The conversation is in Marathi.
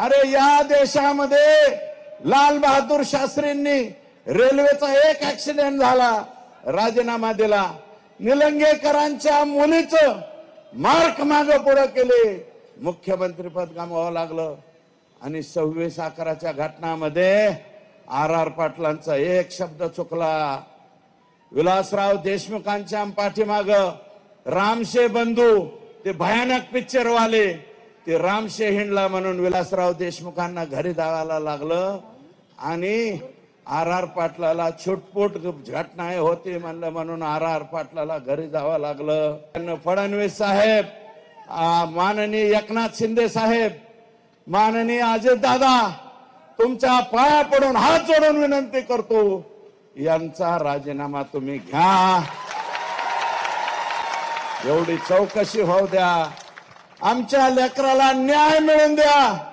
अरे या देशामध्ये लाल बहादूर शास्त्रींनी रेल्वेचा एक ऍक्सिडेंट झाला, राजीनामा दिला. निलंगेकरांच्या मुलीचं मार्क मागे पुढे केले, मुख्यमंत्री पद गमावं लागलं. आणि 26/11च्या घटनामध्ये आर पाटलांचा एक शब्द चुकला. विलासराव देशमुखांच्या पाठीमाग रामशे बंधू ते भयानक पिक्चर वाले ते रामशे हिंडला म्हणून विलासराव देशमुखांना घरी जायला लागलं. आणि आर पाटलाला छुटपुट घटना होती म्हणलं म्हणून आर पाटलाला घरी जावं लागलं. फडणवीस साहेब, माननीय एकनाथ शिंदे साहेब, माननीय अजित दादा, तुमच्या पाया पडून हात जोडून विनंती करतो, यांचा राजीनामा तुम्ही घ्या. एवढी चौकशी होऊ द्या, आमच्या लेकराला न्याय मिळून द्या.